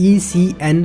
ECN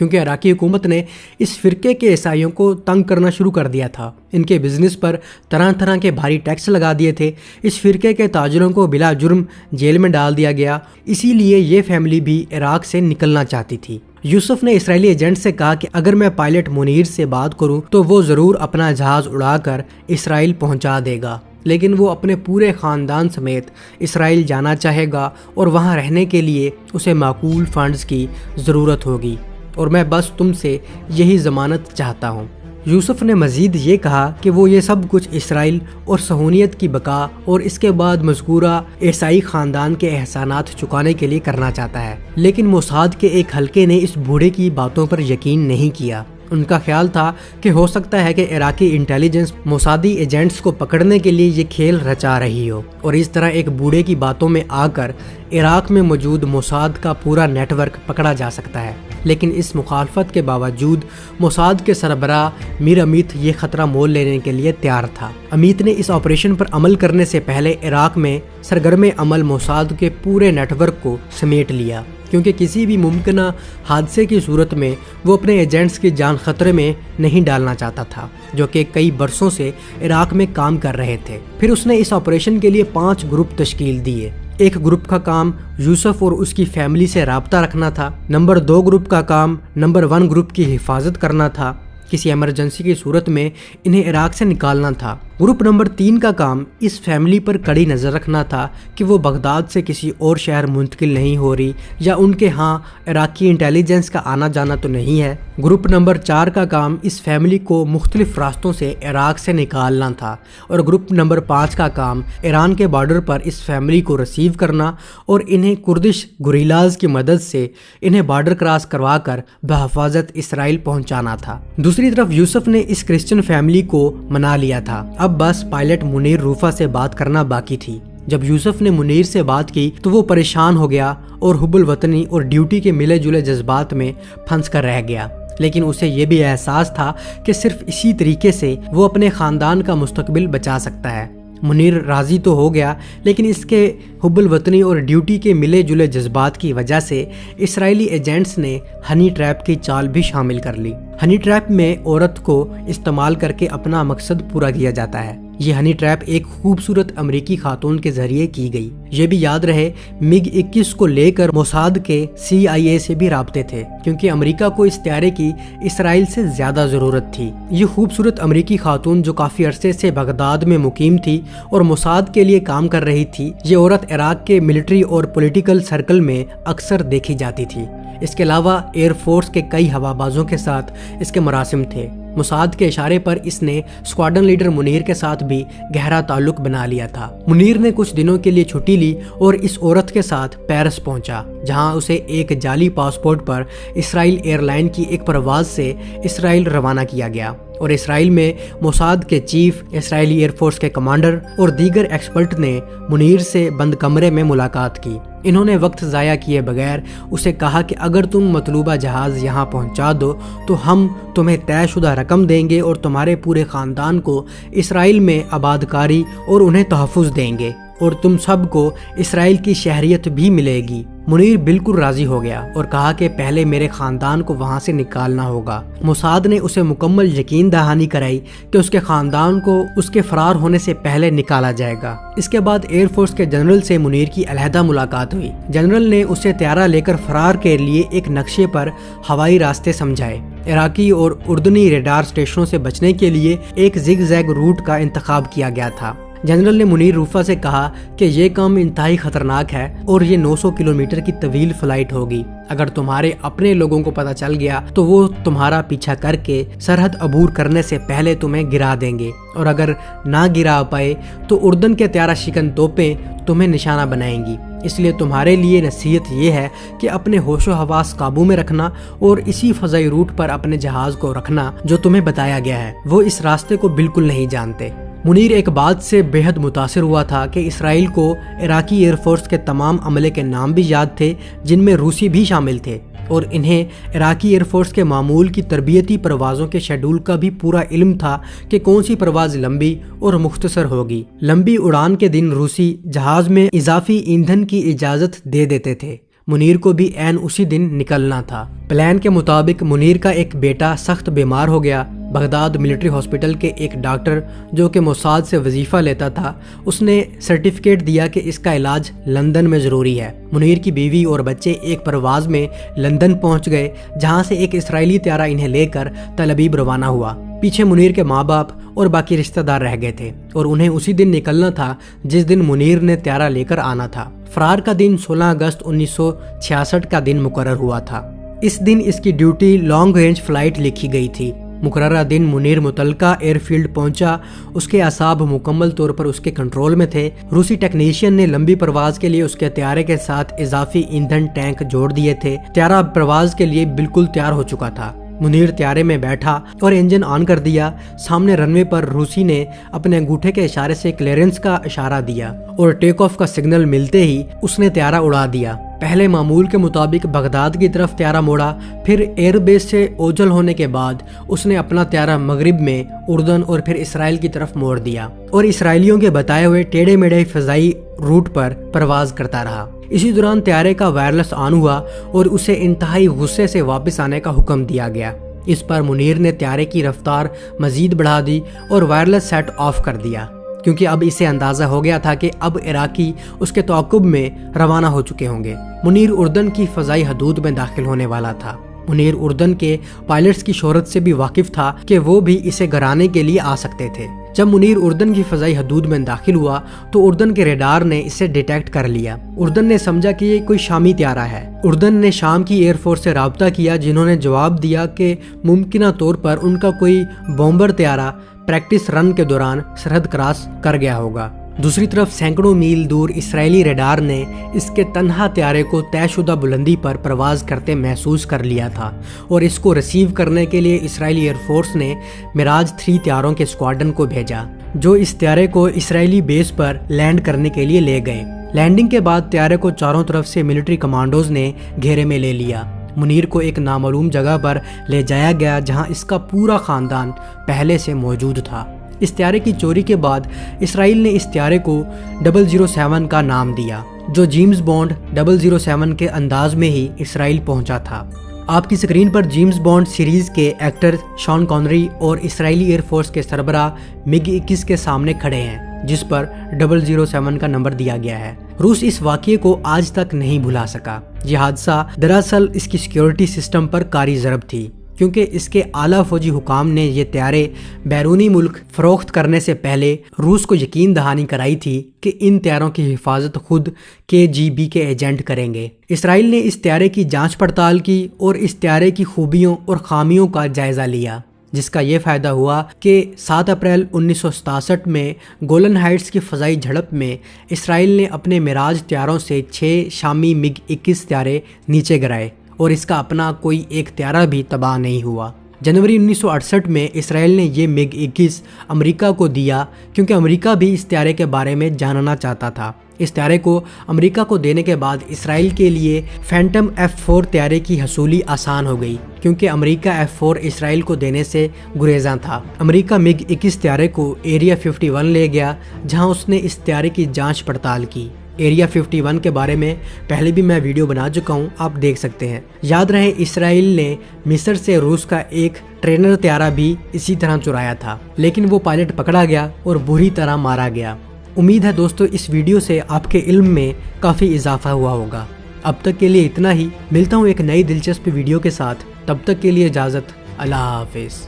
کیونکہ عراقی حکومت نے اس فرقے کے عیسائیوں کو تنگ کرنا شروع کر دیا تھا۔ ان کے بزنس پر طرح طرح کے بھاری ٹیکس لگا دیے تھے۔ اس فرقے کے تاجروں کو بلا جرم جیل میں ڈال دیا گیا، اسی لیے یہ فیملی بھی عراق سے نکلنا چاہتی تھی۔ یوسف نے اسرائیلی ایجنٹ سے کہا کہ اگر میں پائلٹ منیر سے بات کروں تو وہ ضرور اپنا جہاز اڑا کر اسرائیل پہنچا دے گا، لیکن وہ اپنے پورے خاندان سمیت اسرائیل جانا چاہے گا اور وہاں رہنے کے لیے اسے معقول فنڈز کی ضرورت ہوگی، اور میں بس تم سے یہی ضمانت چاہتا ہوں۔ یوسف نے مزید یہ کہا کہ وہ یہ سب کچھ اسرائیل اور صہیونیت کی بقا اور اس کے بعد مذکورہ عیسائی خاندان کے احسانات چکانے کے لیے کرنا چاہتا ہے، لیکن موساد کے ایک حلقے نے اس بوڑھے کی باتوں پر یقین نہیں کیا۔ ان کا خیال تھا کہ ہو سکتا ہے کہ عراقی انٹیلیجنس موسادی ایجنٹس کو پکڑنے کے لیے یہ کھیل رچا رہی ہو، اور اس طرح ایک بوڑھے کی باتوں میں آ کر عراق میں موجود موساد کا پورا نیٹ ورک پکڑا جا سکتا ہے۔ لیکن اس مخالفت کے باوجود موساد کے سربراہ میر امیت یہ خطرہ مول لینے کے لیے تیار تھا۔ امیت نے اس آپریشن پر عمل کرنے سے پہلے عراق میں سرگرم عمل موساد کے پورے نیٹ ورک کو سمیٹ لیا، کیونکہ کسی بھی ممکنہ حادثے کی صورت میں وہ اپنے ایجنٹس کی جان خطرے میں نہیں ڈالنا چاہتا تھا، جو کہ کئی برسوں سے عراق میں کام کر رہے تھے۔ پھر اس نے اس آپریشن کے لیے 5 گروپ تشکیل دیے۔ ایک گروپ کا کام یوسف اور اس کی فیملی سے رابطہ رکھنا تھا۔ نمبر 2 گروپ کا کام نمبر 1 گروپ کی حفاظت کرنا تھا، کسی ایمرجنسی کی صورت میں انہیں عراق سے نکالنا تھا۔ گروپ نمبر 3 کا کام اس فیملی پر کڑی نظر رکھنا تھا کہ وہ بغداد سے کسی اور شہر منتقل نہیں ہو رہی، یا ان کے ہاں عراقی انٹیلیجنس کا آنا جانا تو نہیں ہے۔ گروپ نمبر 4 کا کام اس فیملی کو مختلف راستوں سے عراق سے نکالنا تھا، اور گروپ نمبر 5 کا کام ایران کے بارڈر پر اس فیملی کو ریسیو کرنا اور انہیں کردش گوریلاز کی مدد سے انہیں بارڈر کراس کروا کر بحفاظت اسرائیل پہنچانا تھا۔ دوسری طرف یوسف نے اس کرسچن فیملی کو منا لیا تھا، اب بس پائلٹ منیر روفا سے بات کرنا باقی تھی۔ جب یوسف نے منیر سے بات کی تو وہ پریشان ہو گیا اور حب الوطنی اور ڈیوٹی کے ملے جلے جذبات میں پھنس کر رہ گیا، لیکن اسے یہ بھی احساس تھا کہ صرف اسی طریقے سے وہ اپنے خاندان کا مستقبل بچا سکتا ہے۔ منیر راضی تو ہو گیا، لیکن اس کے حب الوطنی اور ڈیوٹی کے ملے جلے جذبات کی وجہ سے اسرائیلی ایجنٹس نے ہنی ٹریپ کی چال بھی شامل کر لی۔ ہنی ٹریپ میں عورت کو استعمال کر کے اپنا مقصد پورا کیا جاتا ہے۔ یہ ہنی ٹریپ ایک خوبصورت امریکی خاتون کے ذریعے کی گئی۔ یہ بھی یاد رہے MiG 21 کو لے کر موساد کے CIA سے بھی رابطے تھے، کیونکہ امریکہ کو اس طیارے کی اسرائیل سے زیادہ ضرورت تھی۔ یہ خوبصورت امریکی خاتون جو کافی عرصے سے بغداد میں مقیم تھی اور موساد کے لیے کام کر رہی تھی، یہ عورت عراق کے ملٹری اور پولیٹیکل سرکل میں اکثر دیکھی جاتی تھی۔ اس کے علاوہ ایئر فورس کے کئی ہوا بازوں کے ساتھ اس کے مراسم تھے۔ موساد کے اشارے پر اس نے اسکواڈرن لیڈر منیر کے ساتھ بھی گہرا تعلق بنا لیا تھا۔ منیر نے کچھ دنوں کے لیے چھٹی لی اور اس عورت کے ساتھ پیرس پہنچا، جہاں اسے ایک جعلی پاسپورٹ پر اسرائیل ایئر لائن کی ایک پرواز سے اسرائیل روانہ کیا گیا، اور اسرائیل میں موساد کے چیف، اسرائیلی ایئر فورس کے کمانڈر اور دیگر ایکسپرٹ نے منیر سے بند کمرے میں ملاقات کی۔ انہوں نے وقت ضائع کیے بغیر اسے کہا کہ اگر تم مطلوبہ جہاز یہاں پہنچا دو تو ہم تمہیں طے شدہ رقم دیں گے اور تمہارے پورے خاندان کو اسرائیل میں آباد کاری اور انہیں تحفظ دیں گے، اور تم سب کو اسرائیل کی شہریت بھی ملے گی۔ منیر بالکل راضی ہو گیا اور کہا کہ پہلے میرے خاندان کو وہاں سے نکالنا ہوگا۔ موساد نے اسے مکمل یقین دہانی کرائی کہ اس کے خاندان کو اس کے فرار ہونے سے پہلے نکالا جائے گا۔ اس کے بعد ایئر فورس کے جنرل سے منیر کی علیحدہ ملاقات ہوئی۔ جنرل نے اسے طیارہ لے کر فرار کے لیے ایک نقشے پر ہوائی راستے سمجھائے۔ عراقی اور اردنی ریڈار اسٹیشنوں سے بچنے کے لیے ایک زگ زیگ روٹ کا انتخاب کیا گیا تھا۔ جنرل نے منیر روفا سے کہا کہ یہ کام انتہائی خطرناک ہے اور یہ 900 کلومیٹر کی طویل فلائٹ ہوگی۔ اگر تمہارے اپنے لوگوں کو پتہ چل گیا تو وہ تمہارا پیچھا کر کے سرحد عبور کرنے سے پہلے تمہیں گرا دیں گے، اور اگر نہ گرا پائے تو اردن کے طیارہ شکن توپیں تمہیں نشانہ بنائیں گی۔ اس لیے تمہارے لیے نصیحت یہ ہے کہ اپنے ہوش و حواس قابو میں رکھنا اور اسی فضائی روٹ پر اپنے جہاز کو رکھنا جو تمہیں بتایا گیا ہے۔ وہ اس راستے کو بالکل نہیں جانتے۔ منیر ایک بات سے بے حد متاثر ہوا تھا کہ اسرائیل کو عراقی ایئر فورس کے تمام عملے کے نام بھی یاد تھے، جن میں روسی بھی شامل تھے، اور انہیں عراقی ایئر فورس کے معمول کی تربیتی پروازوں کے شیڈول کا بھی پورا علم تھا کہ کون سی پرواز لمبی اور مختصر ہوگی۔ لمبی اڑان کے دن روسی جہاز میں اضافی ایندھن کی اجازت دے دیتے تھے۔ منیر کو بھی عین اسی دن نکلنا تھا۔ پلان کے مطابق منیر کا ایک بیٹا سخت بیمار ہو گیا۔ بغداد ملٹری ہاسپٹل کے ایک ڈاکٹر جو کہ موساد سے وظیفہ لیتا تھا، اس نے سرٹیفکیٹ دیا کہ اس کا علاج لندن میں ضروری ہے۔ منیر کی بیوی اور بچے ایک پرواز میں لندن پہنچ گئے، جہاں سے ایک اسرائیلی طیارہ انہیں لے کر تل ابیب روانہ ہوا۔ پیچھے منیر کے ماں باپ اور باقی رشتہ دار رہ گئے تھے اور انہیں اسی دن نکلنا تھا جس دن منیر نے طیارہ لے کر آنا تھا۔ فرار کا دن 16 اگست 1966 کا دن مقرر ہوا تھا۔ اس دن اس کی ڈیوٹی لانگ رینج فلائٹ لکھی گئی تھی۔ مقررہ دن منیر متعلقہ ایئر فیلڈ پہنچا۔ اس کے اعصاب مکمل طور پر اس کے کنٹرول میں تھے۔ روسی ٹیکنیشین نے لمبی پرواز کے لیے اس کے طیارے کے ساتھ اضافی ایندھن ٹینک جوڑ دیے تھے۔ طیارہ پرواز کے لیے بالکل تیار ہو چکا تھا۔ منیر طیارے میں بیٹھا اور انجن آن کر دیا۔ سامنے رن وے پر روسی نے اپنے انگوٹھے کے اشارے سے کلیئرنس کا اشارہ دیا اور ٹیک آف کا سگنل ملتے ہی اس نے طیارہ اڑا دیا۔ پہلے معمول کے مطابق بغداد کی طرف طیارہ موڑا، پھر ایئر بیس سے اوجھل ہونے کے بعد اس نے اپنا طیارہ مغرب میں اردن اور پھر اسرائیل کی طرف موڑ دیا اور اسرائیلیوں کے بتائے ہوئے ٹیڑھے میڑھے فضائی روٹ پر پرواز کرتا رہا۔ اسی دوران طیارے کا وائرلیس آن ہوا اور اسے انتہائی غصے سے واپس آنے کا حکم دیا گیا۔ اس پر منیر نے طیارے کی رفتار مزید بڑھا دی اور وائرلیس سیٹ آف کر دیا، کیونکہ اب اسے اندازہ ہو گیا تھا کہ اب عراقی اس کے تعاقب میں روانہ ہو چکے ہوں گے۔ منیر اردن کی فضائی حدود میں داخل ہونے والا تھا۔ منیر اردن کے پائلٹس کی شہرت سے بھی واقف تھا کہ وہ بھی اسے گرانے کے لیے آ سکتے تھے۔ جب منیر اردن کی فضائی حدود میں داخل ہوا تو اردن کے ریڈار نے اسے ڈیٹیکٹ کر لیا۔ اردن نے سمجھا کہ یہ کوئی شامی طیارہ ہے۔ اردن نے شام کی ایئر فورس سے رابطہ کیا، جنہوں نے جواب دیا کہ ممکنہ طور پر ان کا کوئی بومبر طیارہ پریکٹس رن کے دوران سرحد کراس کر گیا ہوگا۔ دوسری طرف سینکڑوں میل دور اسرائیلی ریڈار نے اس کے تنہا طیارے کو طے شدہ بلندی پر پرواز کرتے محسوس کر لیا تھا اور اس کو ریسیو کرنے کے لیے اسرائیلی ایئر فورس نے میراج 3 طیاروں کے اسکواڈرن کو بھیجا، جو اس طیارے کو اسرائیلی بیس پر لینڈ کرنے کے لیے لے گئے۔ لینڈنگ کے بعد طیارے کو چاروں طرف سے ملٹری کمانڈوز نے گھیرے میں لے لیا۔ منیر کو ایک نامعلوم جگہ پر لے جایا گیا جہاں اس کا پورا خاندان پہلے سے موجود تھا۔ اس طیارے کی چوری کے بعد اسرائیل نے اس طیارے کو 007 کا نام دیا، جو جیمز بانڈ 007 کے انداز میں ہی اسرائیل پہنچا تھا۔ آپ کی سکرین پر جیمز بانڈ سیریز کے ایکٹر شان کانری اور اسرائیلی ایئر فورس کے سربراہ MiG-21 کے سامنے کھڑے ہیں، جس پر 007 کا نمبر دیا گیا ہے۔ روس اس واقعے کو آج تک نہیں بھلا سکا۔ یہ حادثہ دراصل اس کی سیکیورٹی سسٹم پر کاری ضرب تھی، کیونکہ اس کے اعلیٰ فوجی حکام نے یہ طیارے بیرونی ملک فروخت کرنے سے پہلے روس کو یقین دہانی کرائی تھی کہ ان طیاروں کی حفاظت خود KGB کے ایجنٹ کریں گے۔ اسرائیل نے اس طیارے کی جانچ پڑتال کی اور اس طیارے کی خوبیوں اور خامیوں کا جائزہ لیا، جس کا یہ فائدہ ہوا کہ 7 اپریل 1967 میں گولن ہائٹس کی فضائی جھڑپ میں اسرائیل نے اپنے میراج طیاروں سے 6 شامی MiG-21 طیارے نیچے گرائے اور اس کا اپنا کوئی ایک طیارہ بھی تباہ نہیں ہوا۔ جنوری 1968 میں اسرائیل نے یہ MiG-21 امریکہ کو دیا، کیونکہ امریکہ بھی اس طیارے کے بارے میں جاننا چاہتا تھا۔ اس طیارے کو امریکہ کو دینے کے بعد اسرائیل کے لیے فینٹم F4 طیارے کی حصولی آسان ہو گئی، کیونکہ امریکہ F4 اسرائیل کو دینے سے گریزاں تھا۔ امریکہ MiG-21 طیارے کو ایریا 51 لے گیا، جہاں اس نے اس طیارے کی جانچ پڑتال کی۔ ایریا 51 کے بارے میں پہلے بھی میں ویڈیو بنا چکا ہوں، آپ دیکھ سکتے ہیں۔ یاد رہے اسرائیل نے مصر سے روس کا ایک ٹرینر طیارہ بھی اسی طرح چرایا تھا، لیکن وہ پائلٹ پکڑا گیا اور بری طرح مارا گیا۔ امید ہے دوستو اس ویڈیو سے آپ کے علم میں کافی اضافہ ہوا ہوگا۔ اب تک کے لیے اتنا ہی، ملتا ہوں ایک نئی دلچسپ ویڈیو کے ساتھ، تب تک کے لیے اجازت، اللہ حافظ۔